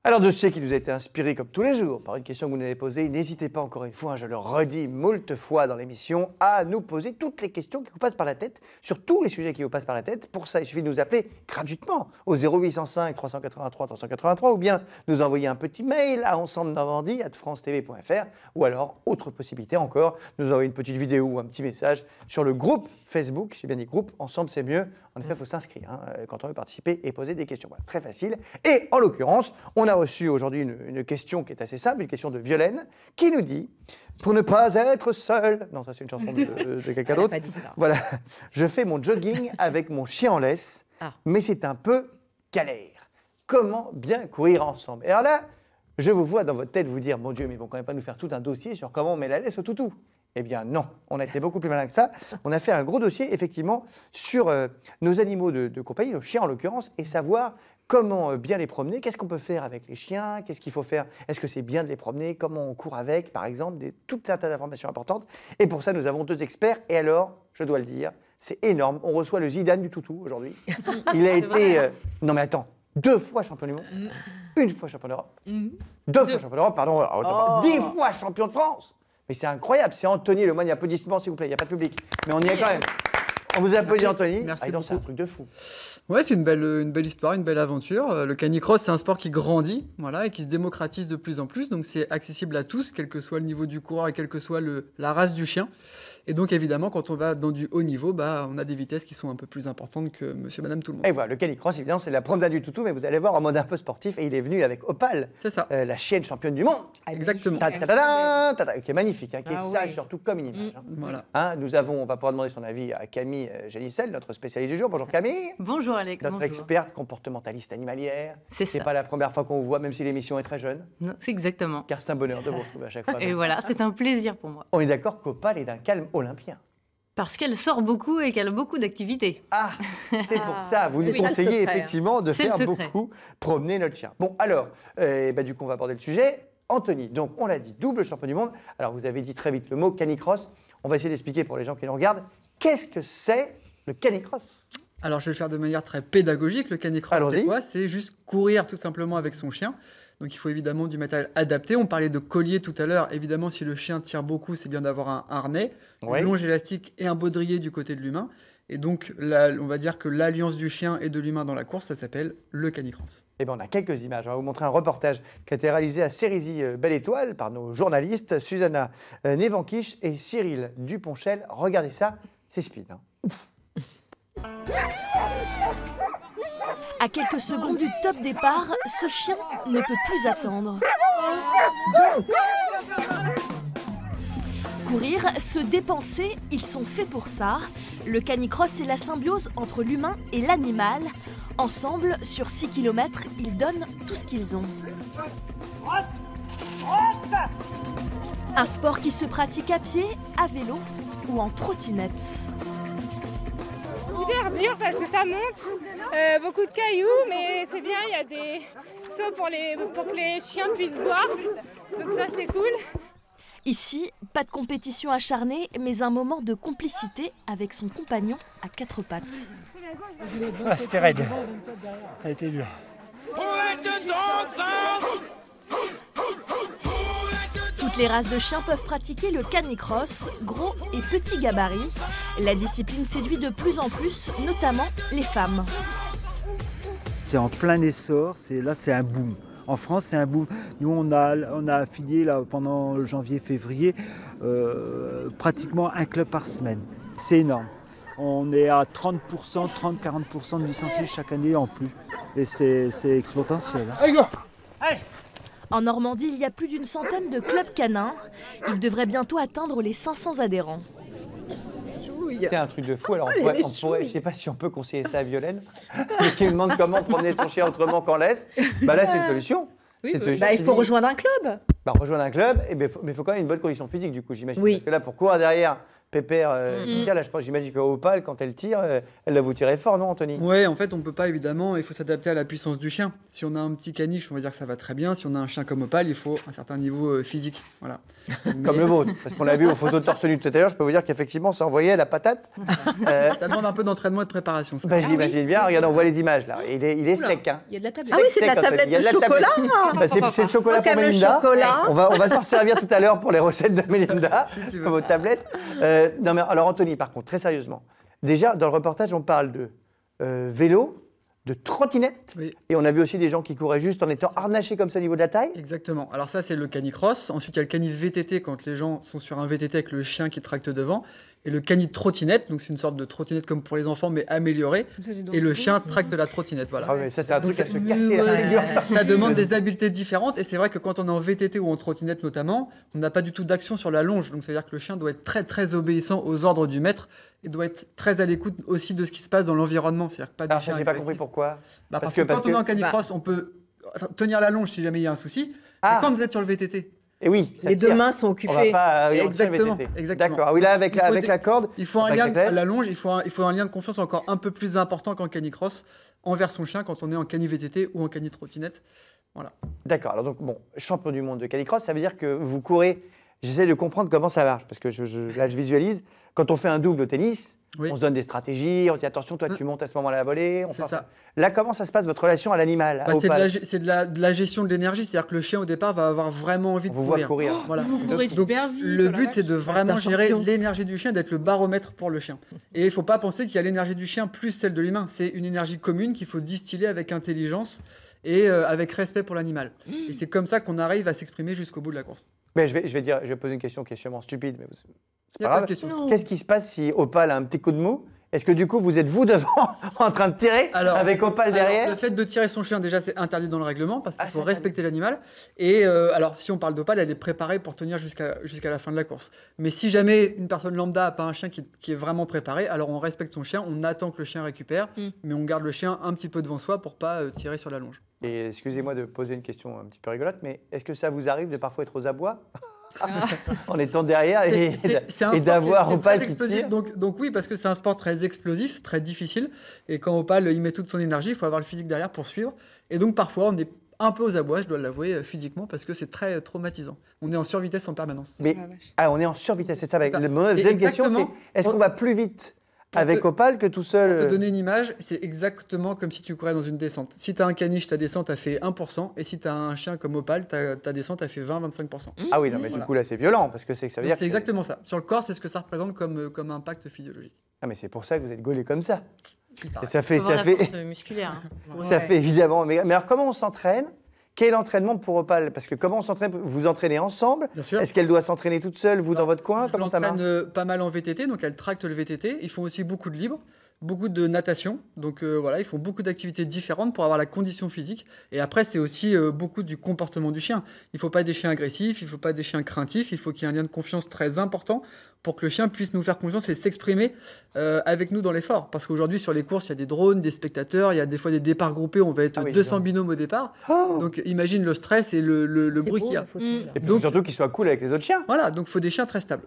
Alors, dossier qui nous a été inspiré comme tous les jours par une question que vous nous avez posée. N'hésitez pas encore une fois, je le redis moult fois dans l'émission, à nous poser toutes les questions qui vous passent par la tête, sur tous les sujets qui vous passent par la tête. Pour ça, il suffit de nous appeler gratuitement au 0805 383 383 ou bien nous envoyer un petit mail à ensemble-normandie@francetv.fr ou alors, autre possibilité encore, nous envoyer une petite vidéo ou un petit message sur le groupe Facebook. J'ai bien dit groupe, ensemble c'est mieux. En effet, il faut s'inscrire quand on veut participer et poser des questions. Voilà, très facile. Et en l'occurrence, on a reçu aujourd'hui une question qui est assez simple, une question de Violaine, qui nous dit « Pour ne pas être seul », non, ça c'est une chanson de quelqu'un d'autre, voilà, je fais mon jogging avec mon chien en laisse, mais c'est un peu galère. Comment bien courir ensemble? Et alors là, je vous vois dans votre tête vous dire « Mon Dieu, mais ils vont quand même pas nous faire tout un dossier sur comment on met la laisse au toutou ». Eh bien non, on a été beaucoup plus malin que ça. On a fait un gros dossier effectivement sur nos animaux de compagnie, nos chiens en l'occurrence, et savoir comment bien les promener, qu'est-ce qu'on peut faire avec les chiens, qu'est-ce qu'il faut faire, est-ce que c'est bien de les promener, comment on court avec, par exemple, tout un tas d'informations importantes. Et pour ça, nous avons deux experts. Et alors, je dois le dire, c'est énorme. On reçoit le Zidane du toutou aujourd'hui. Il a été, non mais attends, 2 fois champion du monde, 1 fois champion d'Europe, 2 fois champion d'Europe, pardon, 10 fois champion de France. Mais c'est incroyable, c'est Anthony, le moindre applaudissement s'il vous plaît, il n'y a pas de public. Mais on y est quand même. On vous applaudit Anthony. Merci donc c'est un truc de fou. Ouais, c'est une belle histoire, une belle aventure. Le canicross, c'est un sport qui grandit, voilà, et qui se démocratise de plus en plus. Donc c'est accessible à tous, quel que soit le niveau du coureur et quelle que soit la race du chien. Et donc évidemment, quand on va dans du haut niveau, on a des vitesses qui sont un peu plus importantes que monsieur, madame, tout le monde. Et voilà, le canicross, évidemment, c'est la promenade du toutou, mais vous allez voir en mode un peu sportif. Et il est venu avec Opal, c'est ça. La chienne championne du monde. Exactement. Qui est magnifique, qui est sage surtout comme une image. Voilà. On va pouvoir demander son avis à Camille Génicel, notre spécialiste du jour. Bonjour Camille. Bonjour Alex. Notre experte comportementaliste animalière. C'est pas la première fois qu'on vous voit, même si l'émission est très jeune. Non, c'est exactement. Car c'est un bonheur de vous retrouver à chaque fois. Et voilà, c'est un plaisir pour moi. On est d'accord qu'Opal est d'un calme olympien. Parce qu'elle sort beaucoup et qu'elle a beaucoup d'activités. Ah, c'est pour ça. Vous nous conseillez effectivement de faire beaucoup promener notre chien. Bon, alors, du coup, on va aborder le sujet. Anthony, donc on l'a dit, double champion du monde. Alors, vous avez dit très vite le mot canicross. On va essayer d'expliquer pour les gens qui nous regardent. Qu'est-ce que c'est le canicross? Alors, je vais le faire de manière très pédagogique. Le canicross, c'est quoi? C'est juste courir tout simplement avec son chien. Donc, il faut évidemment du matériel adapté. On parlait de collier tout à l'heure. Évidemment, si le chien tire beaucoup, c'est bien d'avoir un harnais, une longe élastique et un baudrier du côté de l'humain. Et donc, là, on va dire que l'alliance du chien et de l'humain dans la course, ça s'appelle le canicross. Eh bien, on a quelques images. On va vous montrer un reportage qui a été réalisé à Cérisy Belle Étoile par nos journalistes Susanna Nevanquish et Cyril Duponchel. Regardez ça, c'est speed. À quelques secondes du top départ, ce chien ne peut plus attendre. Courir, se dépenser, ils sont faits pour ça. Le canicross, c'est la symbiose entre l'humain et l'animal. Ensemble, sur 6 km, ils donnent tout ce qu'ils ont. Un sport qui se pratique à pied, à vélo ou en trottinette. Super dur parce que ça monte, beaucoup de cailloux, mais c'est bien, il y a des seaux pour que les chiens puissent boire, donc ça c'est cool. Ici, pas de compétition acharnée, mais un moment de complicité avec son compagnon à 4 pattes. C'était raide, ça a été dur. Toutes les races de chiens peuvent pratiquer le canicross, gros et petit gabarit. La discipline séduit de plus en plus, notamment les femmes. C'est en plein essor, là c'est un boom. En France, c'est un boom. Nous, on a affilié là, pendant janvier-février pratiquement un club par semaine. C'est énorme. On est à 30%, 30-40% de licenciés chaque année en plus. Et c'est exponentiel. Allez, go! Allez! En Normandie, il y a plus d'une centaine de clubs canins. Ils devraient bientôt atteindre les 500 adhérents. C'est un truc de fou. Alors, on pourrait, je ne sais pas si on peut conseiller ça à Violaine, parce qu'il me demande comment promener son chien autrement qu'en laisse. Là, c'est une solution. Oui, il faut rejoindre un club. Bah, rejoindre un club, mais il faut quand même une bonne condition physique, du coup, j'imagine. Oui. Parce que là, pour courir derrière Pépère, là, j'imagine qu'Opale, quand elle tire, elle doit vous tirer fort, non, Anthony? Ouais, en fait, on peut pas, évidemment, il faut s'adapter à la puissance du chien. Si on a un petit caniche, on va dire que ça va très bien. Si on a un chien comme Opale, il faut un certain niveau physique. Voilà. Comme le vôtre, parce qu'on l'a vu aux photos de torse nu tout à l'heure, je peux vous dire qu'effectivement, ça envoyait la patate. Ça demande un peu d'entraînement et de préparation. Ça. Bah, j'imagine bien, regardez, on voit les images, là. Il est sec, hein. Il y a de la tablette. Ah oui, c'est de la tablette de chocolat. Bah, c'est le chocolat pour Melinda. On va s'en servir tout à l'heure pour les recettes de Melinda, Si tu veux. vos tablettes. Non, mais alors, Anthony, par contre, très sérieusement, déjà, dans le reportage, on parle de vélo, de trottinette, Oui. et on a vu aussi des gens qui couraient juste en étant harnachés comme ça au niveau de la taille. Exactement. Alors ça, c'est le canicross. Ensuite, il y a le cani VTT quand les gens sont sur un VTT avec le chien qui tracte devant. Et le cani trottinette, donc c'est une sorte de trottinette comme pour les enfants, mais améliorée. Et le chien tracte la trottinette, voilà. Ah, mais ça, c'est un truc Donc, à se casser la figure. Ça demande des habiletés différentes. Et c'est vrai que quand on est en VTT ou en trottinette notamment, on n'a pas du tout d'action sur la longe. Donc ça veut dire que le chien doit être très très obéissant aux ordres du maître et doit être très à l'écoute aussi de ce qui se passe dans l'environnement. C'est-à-dire pas du Alors, chien ça, j'ai pas agressif. compris pourquoi. Parce que quand on est en canicross, on peut tenir la longe si jamais il y a un souci. Ah. Mais quand vous êtes sur le VTT, Et oui, ça Les tire. deux mains sont On occupées. va pas on tire le Exactement, VTT. exactement. D'accord. Ah oui, là, avec Il faut la corde. il faut un avec lien la classe. à la longe, il faut un lien de confiance encore un peu plus important qu'en canicross envers son chien quand on est en cani VTT ou en cani trottinette. Voilà. D'accord. Alors donc, bon, champion du monde de canicross, ça veut dire que vous courez. J'essaie de comprendre comment ça marche, parce que là, je visualise. Quand on fait un double au tennis, Oui. on se donne des stratégies, on dit attention, toi, tu montes à ce moment-là à la volée. C'est ça. Là, comment ça se passe, votre relation à l'animal, à Bah, Opale? c'est de la gestion de l'énergie, c'est-à-dire que le chien au départ va avoir vraiment envie de On vous voit courir. courir. Voilà. Vous courez Donc, super vite. le oh la but, vache. c'est de vraiment un gérer champion. l'énergie du chien, d'être le baromètre pour le chien. Et il ne faut pas penser qu'il y a l'énergie du chien plus celle de l'humain. C'est une énergie commune qu'il faut distiller avec intelligence et avec respect pour l'animal. Et c'est comme ça qu'on arrive à s'exprimer jusqu'au bout de la course. Mais je vais poser une question qui est sûrement stupide, mais c'est Il n'y pas a pas grave. de question. Qu'est-ce qui se passe si Opale a un petit coup de mou? Est-ce que du coup, vous êtes vous devant en train de tirer avec Opale derrière? Le fait de tirer son chien, déjà, c'est interdit dans le règlement parce qu'il Ah, faut c'est respecter l'animal. Et alors, si on parle d'Opale, elle est préparée pour tenir jusqu'à la fin de la course. Mais si jamais une personne lambda n'a pas un chien qui est vraiment préparé, alors on respecte son chien, on attend que le chien récupère, mais on garde le chien un petit peu devant soi pour pas tirer sur la longe. Et excusez-moi de poser une question un petit peu rigolote, mais est-ce que ça vous arrive de parfois être aux abois en étant derrière et C'est un et sport d'avoir qui est Opale très qui explosif. tire? Donc oui, parce que c'est un sport très explosif, très difficile. Et quand Opale y met toute son énergie, il faut avoir le physique derrière pour suivre. Et donc parfois, on est un peu aux abois, je dois l'avouer, physiquement, parce que c'est très traumatisant. On est en survitesse en permanence. Mais on est en survitesse, c'est ça. C'est ça. La Et deuxième question, c'est exactement. est-ce qu'on va plus vite avec Opale que tout Pour te seul? donner une image, c'est exactement comme si tu courais dans une descente. Si tu as un caniche, ta descente a fait 1%, et si tu as un chien comme Opale, ta descente a fait 20-25%. Ah oui, non, mais Voilà. du coup là c'est violent parce que ça veut dire C'est exactement ça. Sur le corps, c'est ce que ça représente comme impact physiologique. Ah mais c'est pour ça que vous êtes gaulé comme ça. Il Et paraît. ça fait Faut voir ça la fait force musculaire. hein. ça fait évidemment. Mais alors comment on s'entraîne? Quel est l'entraînement pour Opale? Parce que comment on s'entraîne? Vous entraînez ensemble? Bien sûr. Est-ce qu'elle doit s'entraîner toute seule, vous dans votre coin? Je Comment ça marche? l'entraîne pas mal en VTT, donc elle tracte le VTT. Ils font aussi beaucoup de libre, beaucoup de natation. Donc voilà, ils font beaucoup d'activités différentes pour avoir la condition physique. Et après, c'est aussi beaucoup du comportement du chien. Il ne faut pas des chiens agressifs, il ne faut pas des chiens craintifs. Il faut qu'il y ait un lien de confiance très important pour que le chien puisse nous faire confiance et s'exprimer avec nous dans l'effort. Parce qu'aujourd'hui, sur les courses, il y a des drones, des spectateurs, il y a des fois des départs groupés, on va être Ah oui, 200 dis donc. binômes au départ. Oh Donc imagine le stress et le bruit qu'il y a. Et puis Donc- surtout qu'il soit cool avec les autres chiens. Voilà, donc il faut des chiens très stables.